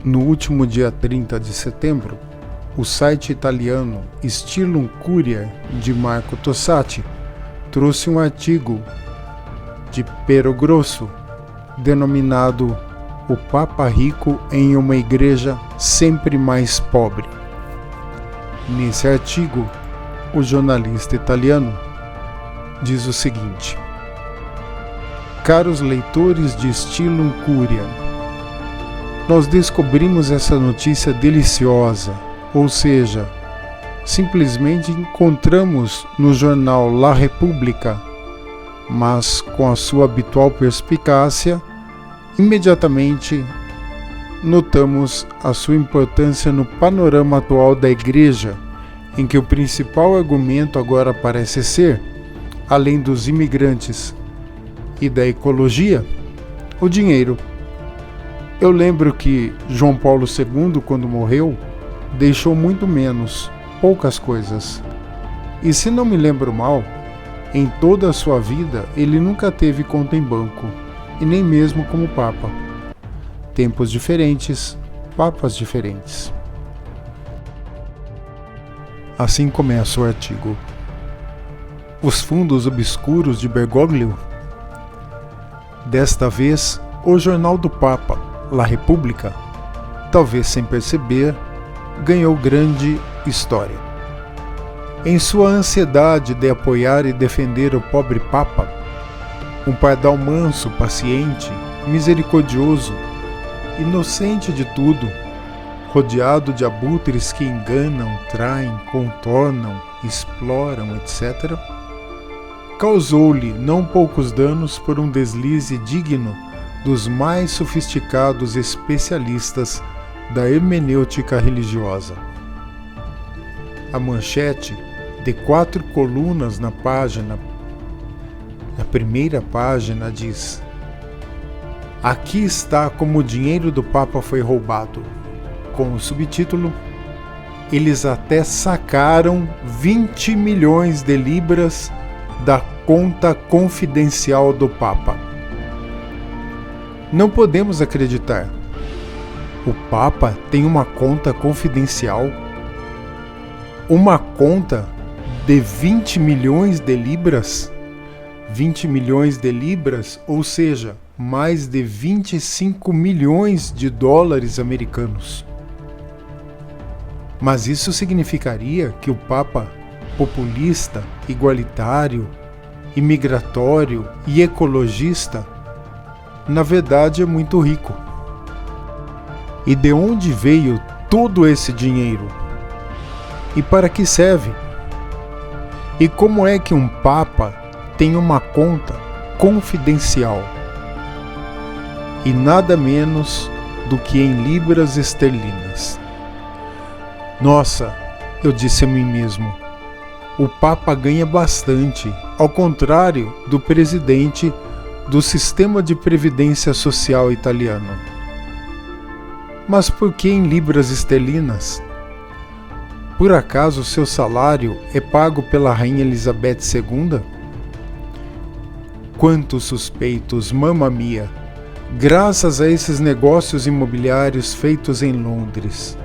No último dia 30 de setembro, o site italiano Stylum Curia de Marco Tossati trouxe um artigo de Pero Grosso denominado "O Papa Rico em uma Igreja Sempre Mais Pobre". Nesse artigo, o jornalista italiano diz o seguinte: caros leitores de Stylum Curia, nós descobrimos essa notícia deliciosa, ou seja, simplesmente encontramos no jornal La Repubblica, mas com a sua habitual perspicácia, imediatamente notamos a sua importância no panorama atual da Igreja, em que o principal argumento agora parece ser, além dos imigrantes e da ecologia, o dinheiro. Eu lembro que João Paulo II, quando morreu, deixou muito menos, poucas coisas. E se não me lembro mal, em toda a sua vida ele nunca teve conta em banco, e nem mesmo como Papa. Tempos diferentes, papas diferentes. Assim começa o artigo. Os fundos obscuros de Bergoglio? Desta vez, o jornal do Papa, La Repubblica, talvez sem perceber, ganhou grande história. Em sua ansiedade de apoiar e defender o pobre Papa, um pardal manso, paciente, misericordioso, inocente de tudo, rodeado de abutres que enganam, traem, contornam, exploram, etc., causou-lhe não poucos danos por um deslize digno dos mais sofisticados especialistas da hermenêutica religiosa. A manchete, de 4 colunas na primeira página, diz: aqui está como o dinheiro do Papa foi roubado. Com o subtítulo: eles até sacaram 20 milhões de libras da conta confidencial do Papa. Não podemos acreditar. O Papa tem uma conta confidencial? Uma conta de 20 milhões de libras? 20 milhões de libras, ou seja, mais de 25 milhões de dólares americanos. Mas isso significaria que o Papa, populista, igualitário, imigratório e ecologista, na verdade é muito rico. E de onde veio todo esse dinheiro? E para que serve? E como é que um Papa tem uma conta confidencial? E nada menos do que em libras esterlinas. Nossa, eu disse a mim mesmo, o Papa ganha bastante, ao contrário do presidente do sistema de previdência social italiano. Mas por que em libras esterlinas? Por acaso seu salário é pago pela Rainha Elizabeth II? Quantos suspeitos, mamma mia, graças a esses negócios imobiliários feitos em Londres.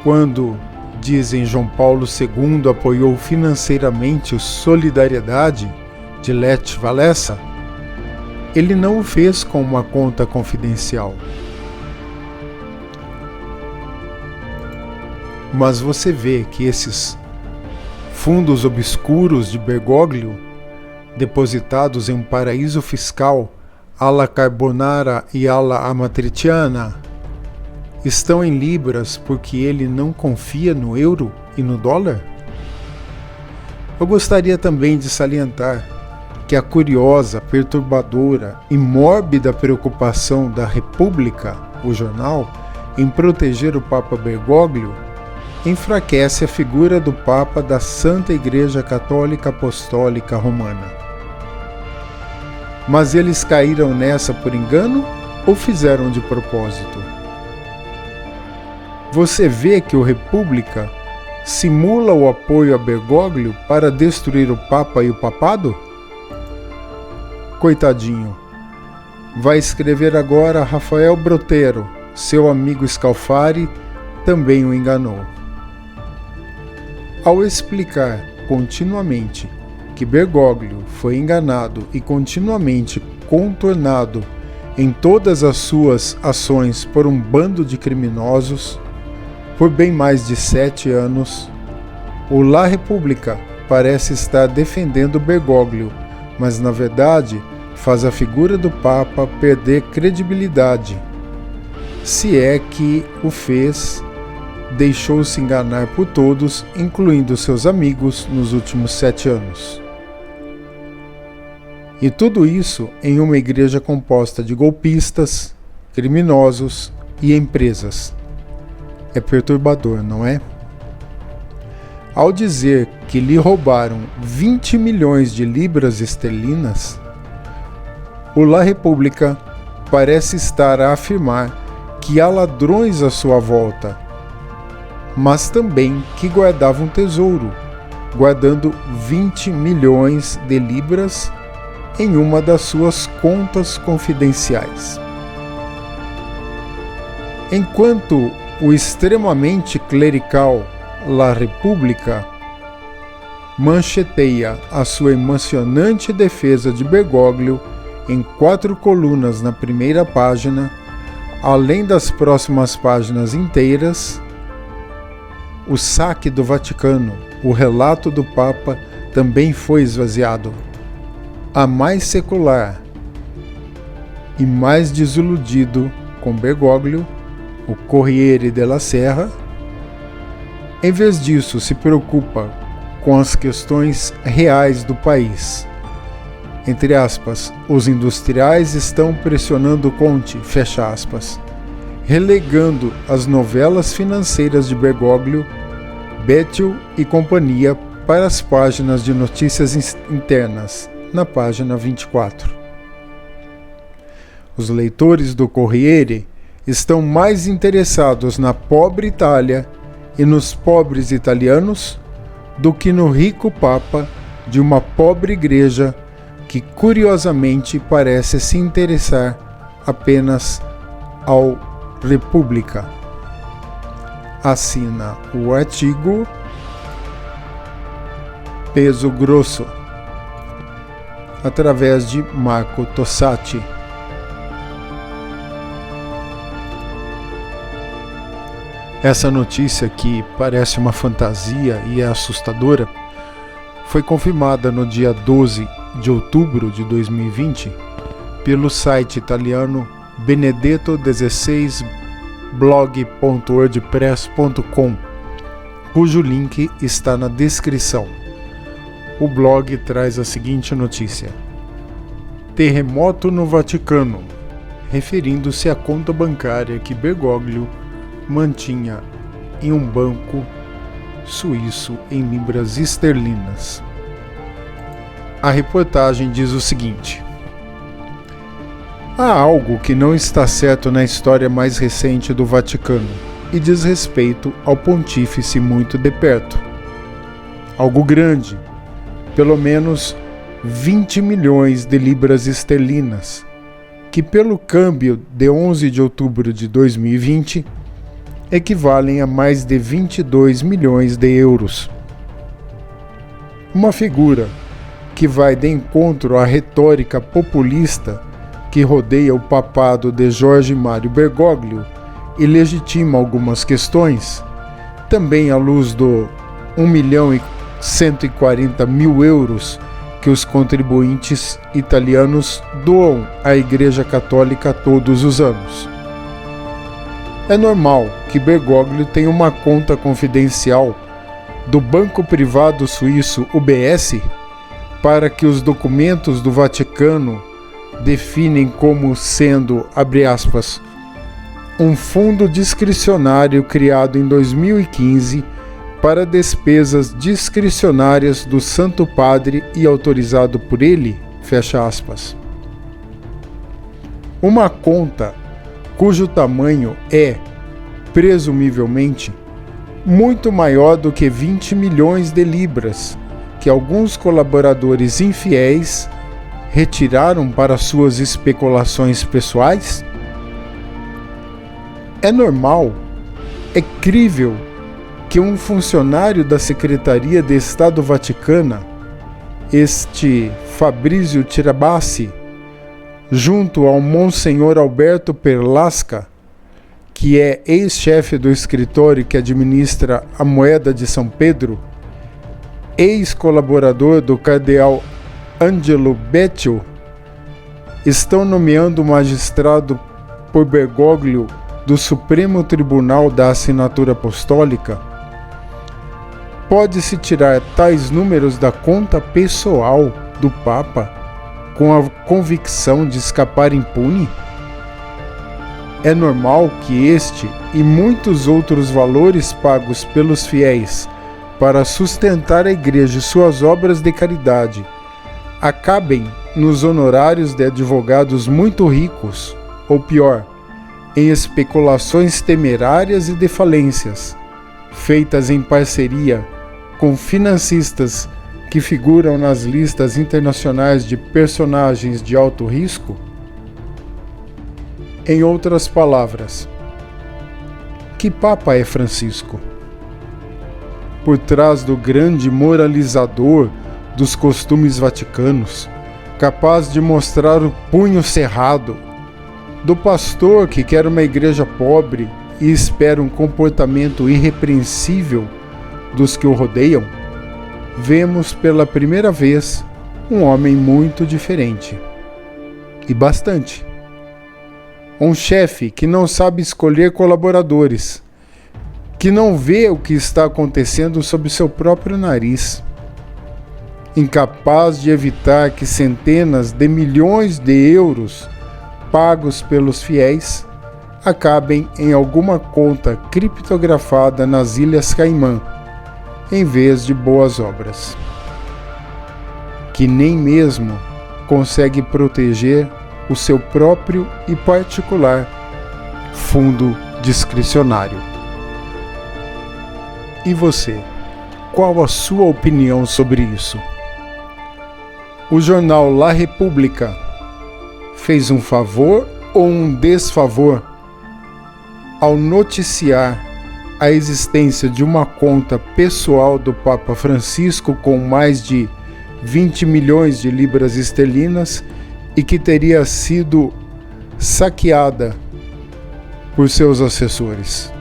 Quando, dizem, João Paulo II apoiou financeiramente o Solidariedade de Lech Walesa, ele não o fez com uma conta confidencial. Mas você vê que esses fundos obscuros de Bergoglio, depositados em um paraíso fiscal alla carbonara e alla amatriciana, estão em libras porque ele não confia no euro e no dólar? Eu gostaria também de salientar que a curiosa, perturbadora e mórbida preocupação da República, o jornal, em proteger o Papa Bergoglio, enfraquece a figura do Papa da Santa Igreja Católica Apostólica Romana. Mas eles caíram nessa por engano ou fizeram de propósito? Você vê que o República simula o apoio a Bergoglio para destruir o Papa e o Papado? Coitadinho, vai escrever agora Rafael Brotero, seu amigo Scalfari também o enganou. Ao explicar continuamente que Bergoglio foi enganado e continuamente contornado em todas as suas ações por um bando de criminosos, por bem mais de 7 anos, o La Repubblica parece estar defendendo Bergoglio, mas na verdade faz a figura do Papa perder credibilidade, se é que o fez, deixou-se enganar por todos, incluindo seus amigos, nos últimos 7 anos. E tudo isso em uma igreja composta de golpistas, criminosos e empresas. É perturbador, não é? Ao dizer que lhe roubaram 20 milhões de libras esterlinas, o La Repubblica parece estar a afirmar que há ladrões à sua volta, mas também que guardavam tesouro, guardando 20 milhões de libras em uma das suas contas confidenciais. Enquanto o extremamente clerical La Repubblica mancheteia a sua emocionante defesa de Bergoglio em 4 colunas na primeira página, além das próximas páginas inteiras, o saque do Vaticano, o relato do Papa, também foi esvaziado. A mais secular e mais desiludido com Bergoglio, o Corriere della Sera, em vez disso se preocupa com as questões reais do país. Entre aspas, os industriais estão pressionando Conte, fecha aspas, relegando as novelas financeiras de Bergoglio, Bettel e companhia para as páginas de notícias internas, na página 24. Os leitores do Corriere estão mais interessados na pobre Itália e nos pobres italianos do que no rico Papa de uma pobre igreja que curiosamente parece se interessar apenas ao Repubblica. Assina o artigo Peso Grosso, através de Marco Tossati. Essa notícia, que parece uma fantasia e é assustadora, foi confirmada no dia 12 de outubro de 2020 pelo site italiano benedetto16blog.wordpress.com, cujo link está na descrição. O blog traz a seguinte notícia: terremoto no Vaticano, referindo-se à conta bancária que Bergoglio mantinha em um banco suíço em libras esterlinas. A reportagem diz o seguinte: há algo que não está certo na história mais recente do Vaticano e diz respeito ao pontífice muito de perto. Algo grande, pelo menos 20 milhões de libras esterlinas, que pelo câmbio de 11 de outubro de 2020 equivalem a mais de 22 milhões de euros. Uma figura que vai de encontro à retórica populista que rodeia o papado de Jorge Mário Bergoglio e legitima algumas questões, também à luz do 1.140.000 euros que os contribuintes italianos doam à Igreja Católica todos os anos. É normal que Bergoglio tenha uma conta confidencial do banco privado suíço UBS para que os documentos do Vaticano definem como sendo, abre aspas, um fundo discricionário criado em 2015 para despesas discricionárias do Santo Padre e autorizado por ele, fecha aspas. Uma conta cujo tamanho é, presumivelmente, muito maior do que 20 milhões de libras, que alguns colaboradores infiéis retiraram para suas especulações pessoais? É normal, é crível que um funcionário da Secretaria de Estado Vaticana, este Fabrizio Tirabassi, junto ao Monsenhor Alberto Perlasca, que é ex-chefe do escritório que administra a moeda de São Pedro, ex-colaborador do cardeal Angelo Beccio, estão nomeando o magistrado por Bergoglio do Supremo Tribunal da Assinatura Apostólica. Pode-se tirar tais números da conta pessoal do Papa com a convicção de escapar impune? É normal que este e muitos outros valores pagos pelos fiéis para sustentar a Igreja e suas obras de caridade acabem nos honorários de advogados muito ricos, ou pior, em especulações temerárias e de falências, feitas em parceria com financistas que figuram nas listas internacionais de personagens de alto risco? Em outras palavras, que Papa é Francisco? Por trás do grande moralizador dos costumes vaticanos, capaz de mostrar o punho cerrado, do pastor que quer uma igreja pobre e espera um comportamento irrepreensível dos que o rodeiam, vemos pela primeira vez um homem muito diferente. E bastante. Um chefe que não sabe escolher colaboradores, que não vê o que está acontecendo sob seu próprio nariz, incapaz de evitar que centenas de milhões de euros pagos pelos fiéis acabem em alguma conta criptografada nas Ilhas Caimã, em vez de boas obras, que nem mesmo consegue proteger o seu próprio e particular fundo discricionário. E você, qual a sua opinião sobre isso? O jornal La República fez um favor ou um desfavor ao noticiar a existência de uma conta pessoal do Papa Francisco com mais de 20 milhões de libras esterlinas e que teria sido saqueada por seus assessores?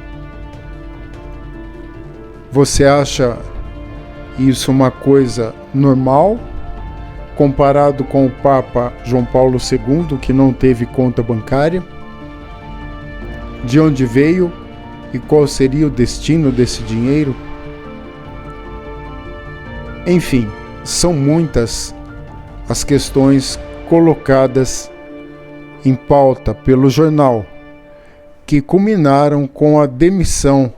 Você acha isso uma coisa normal, comparado com o Papa João Paulo II, que não teve conta bancária? De onde veio e qual seria o destino desse dinheiro? Enfim, são muitas as questões colocadas em pauta pelo jornal, que culminaram com a demissão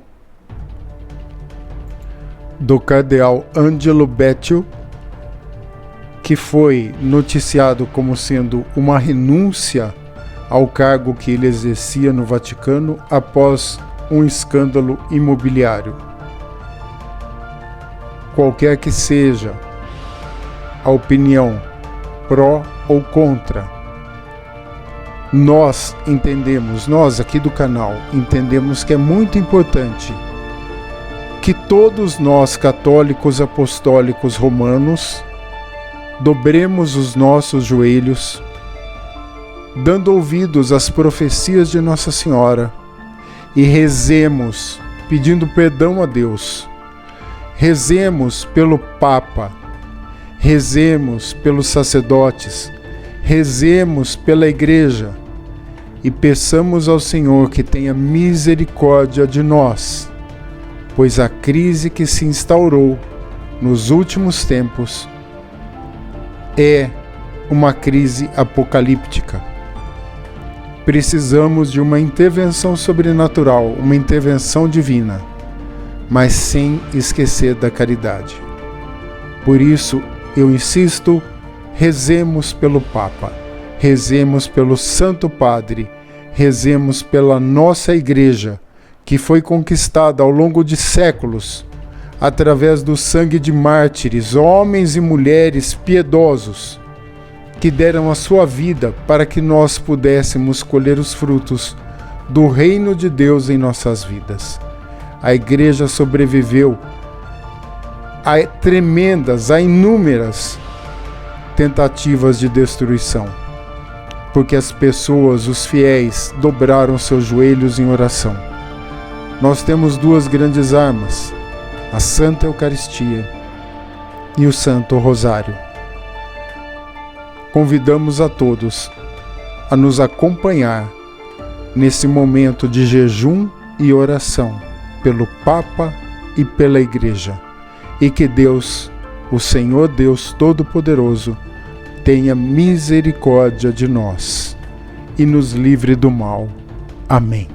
do cardeal Angelo Beccio, que foi noticiado como sendo uma renúncia ao cargo que ele exercia no Vaticano após um escândalo imobiliário. Qualquer que seja a opinião pró ou contra, nós aqui do canal, entendemos que é muito importante que todos nós, católicos apostólicos romanos, dobremos os nossos joelhos, dando ouvidos às profecias de Nossa Senhora, e rezemos, pedindo perdão a Deus. Rezemos pelo Papa, rezemos pelos sacerdotes, rezemos pela Igreja, e peçamos ao Senhor que tenha misericórdia de nós, pois a crise que se instaurou nos últimos tempos é uma crise apocalíptica. Precisamos de uma intervenção sobrenatural, uma intervenção divina, mas sem esquecer da caridade. Por isso, eu insisto, rezemos pelo Papa, rezemos pelo Santo Padre, rezemos pela nossa Igreja, que foi conquistada ao longo de séculos, através do sangue de mártires, homens e mulheres piedosos, que deram a sua vida para que nós pudéssemos colher os frutos do reino de Deus em nossas vidas. A igreja sobreviveu a inúmeras tentativas de destruição, porque as pessoas, os fiéis, dobraram seus joelhos em oração. Nós temos duas grandes armas, a Santa Eucaristia e o Santo Rosário. Convidamos a todos a nos acompanhar nesse momento de jejum e oração pelo Papa e pela Igreja, e que Deus, o Senhor Deus Todo-Poderoso, tenha misericórdia de nós e nos livre do mal. Amém.